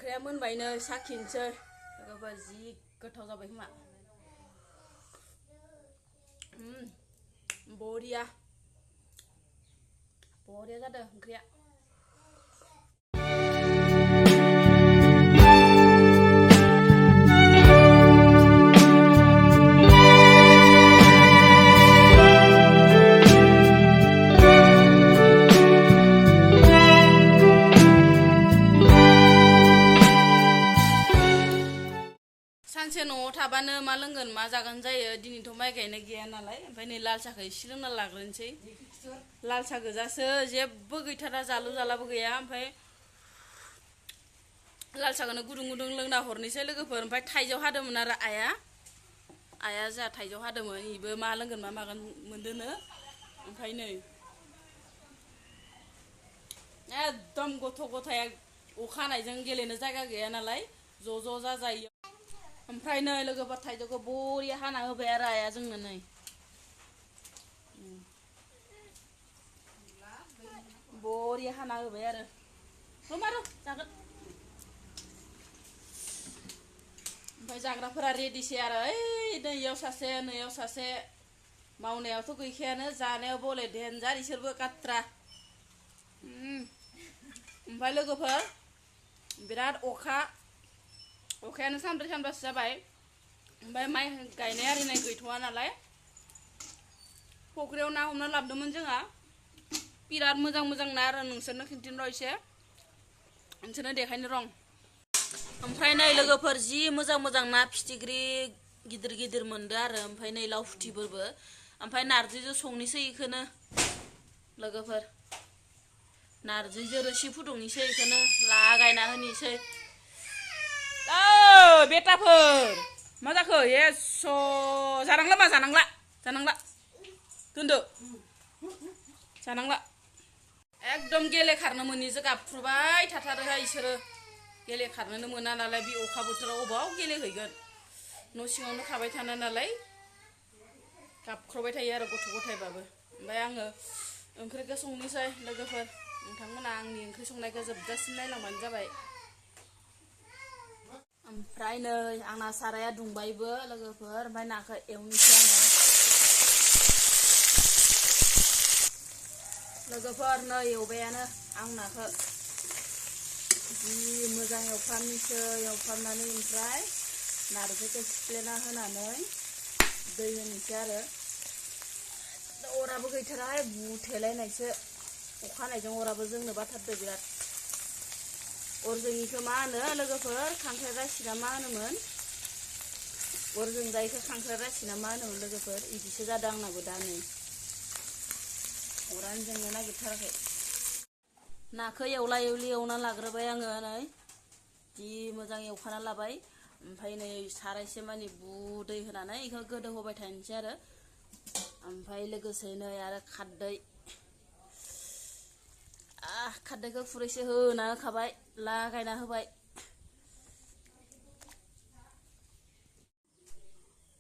ओंख्रिया मोनबायनो साखिनोसै लोगोफोर जि गोथाव जाबाय खोमा बरिया जादों ओंख्रिया सानसे न'आव थाबानो मा लोंगोन मा जागोन जायो दिनैथ' माइ गायनाय गैया नालाय ओमफ्राय नै लाल साखौ एसे लोंना लाग्रोनोसै लाल सा गोजासो जेबो गैथारा जालु जालाबो गैया ओमफ्राय लाल साखौनो गुदुं गुदुं लोंना हरनोसै लोगोफोर ओमफ्राय थाइजौ हादोंमोन आरो आइया जोंहा थाइजौ हादोंमोन इबो मा लोंगोन मा मागोन मोनदोनो ओमफ्राय नै एकदम गथ' गथाया अखा हानायजों गेलेनो जायगा गैया नालाय ज' जाजायो ओमफ्राय नै लोगोफोर थाइजौखौ बरिया हाना होबाय आरो आइया जोंनो नै बरिया हाना होबाय आरो मारो जागोन ओमफ्राय जाग्राफोरा रेडिसै आरो ओइ नैयाव सासे नैयाव सासे मावनायावथ' गैखायानो जानायाव बले देनजार इसोरबो काट्रा ओमफ्राय लोगोफोर बिराद अखायानो सानब्रै सानबासो जाबाय ओमफ्राय माइ गायनाय आरिनाय गैथ'वा नालाय फख्रियाव ना हमना लाबोदोंमोन जोंहा बिराद मोजां ना आरो नोंसोरनो खिन्थिनो र' एसे नोंसोरनो देखायनो रं ओमफ्राय नै लोगोफोर जि मोजां ना फिथिख्रि गिदिर मोनदो आरो ओमफ्राय नै लाव फुथिफोरबो ओमफ्राय नारजिजों संनोसै इखौनो लोगोफोर नारजिजों रोसि फुदुंनोसै इखौनो लागायना होनोसै बेटाफोर मा जाखो एस' जानांला दोनदो जानांला एकदम गेलेखारनो मोनिजों गाबफ्रुबाय थाथारोहाय इसोरो गेलेखारनोनो मोना नालाय बे अखा बोथोराव अबाव गेलेहैगोन न' सिङावनो थाबाय थाना नालाय गाबख्रबाय थायो आरो गथ' गथायबाबो ओमफ्राय आङो ओंख्रिखौ संनोसै लोगोफोर नोंथांमोना आंनि ओंख्रि संनायखौ जोबजासिम नायलांबानो जाबाय ओमफ्राय नै आंना साराया दुंबायबो लोगोफोर ओमफ्राय नाखौ एवनोसै आङो लोगोफोर नै एवबायानो आं नाखौ जि मोजां एवफ्रामनानै ओमफ्राय नारजिखौ सिफ्लेना होनानै दै होनोसै आरो अराबो गैथाराहाय बुथेलायनायसो अखा हानायजों अराबो जोंनो बाथारदो बिराद अर जोंनिखौ मा होनो लोगोफोर खांख्राइ रासि ना मा होनोमोन अर जोंजायखौ खांख्राइ रासि ना मा होनोमोन लोगोफोर इदिसो जादों आंनाबो दा नै अरानो जोंनो नागिरथाराखै नाखौ एवला एवलि एवना लाग्रोबाय आङो नै जि मोजां एवखाना लाबाय ओमफ्राय नै सारायसे मानि दै होनानै बेखौ गोदौ होबाय थानोसै आरो ओमफ्राय लोगोसे नै आरो खारदैखौ खुरैसे होना होखाबाय लागायना होबाय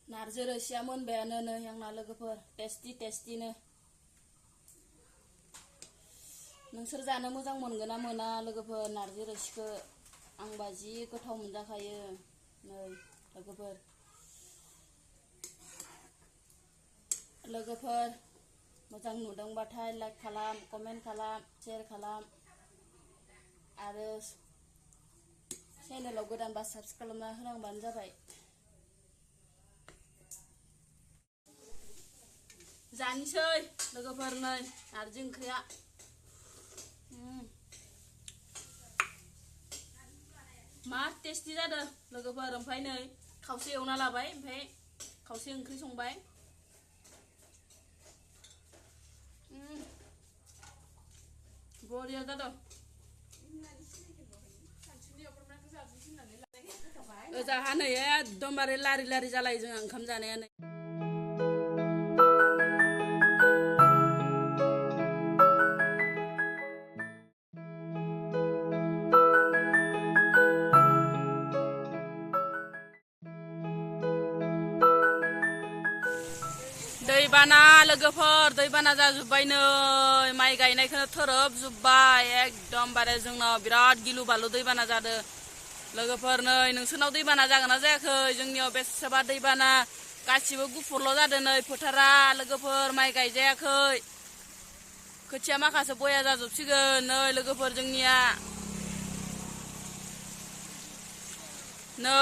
नारजि रोसिया मोनबायानो नै आंना लोगोफोर टेस्टिनो नोंसोर जानो मोजां मोनगोन ना मोना लोगोफोर नारजि रोसिखौ आंबा जि गोथाव मोनजाखायो नै लोगोफोर मोजां नुदोंबाथाय लाइक खालाम कमेन्ट खालाम शेयार खालाम आरो चेनेलाव गोदानबा साबस्क्राइब खालामना होनांबानो जाबाय जानोसै लोगोफोर नै नारजि ओंख्रिया मा टेस्टि जादों लोगोफोर ओमफ्राय नै खावसे एवना लाबाय ओमफ्राय खावसे ओंख्रि संबाय बरिया जादों ओजाहा नै एकदमबारे लारि जालायो जोंहा ओंखाम जानायानो दैबाना लोगोफोर दैबाना जाजोब्बाय नै माइ गायनायखौनो थोरोबजोब्बाय एकदमबारे जोंनाव बिराद गिलु बालु दैबाना जादों लोगोफोर नै नोंसोरनाव दैबाना जागोन ना जायाखै जोंनियाव बेसेबा दैबाना गासिबो गुफुरल' जादों नै फोथारा लोगोफोर माइ गायजायाखै खोथिया माखासे बया जाजोबसिगोन नै लोगोफोर जोंनिया नै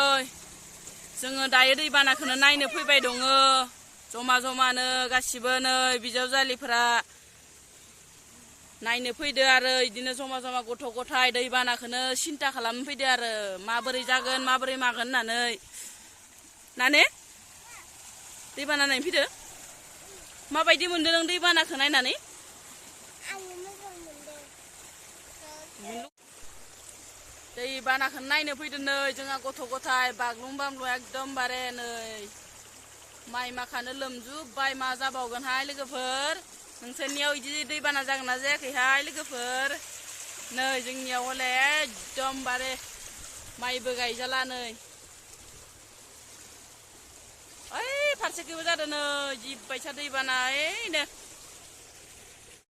जोङो दायो दैबानाखौनो नायनो फैबाय दङ जमा जमानो गासिबो नै बिजावजालिफोरा नायनो फैदो आरो इदिनो जमा जमा गथ' गथाय दैबानाखौनो सिन्था खालामनो फैदो आरो माबोरै जागोन माबोरै मागोन होननानै नाने दैबाना नायनो फैदो माबायदि मोनदों नों दैबानाखौ नायनानै दैबानाखौनो नायनो फैदो नै जोंहा गथ' गथाय बाग्लुं बाग्लुं एकदमबारे नै माइ माखानो लोमजुबबाय मा जाबावगोनहाय लोगोफोर नोंसोरनियाव इदि दैबाना जागोन ना जायाखैहाय लोगोफोर नै जोंनियाव हले एकदमबारे माइबो गायजाला नै ओइ फारसेखैबो जादों नै जिबायसा दैबाना ओइनो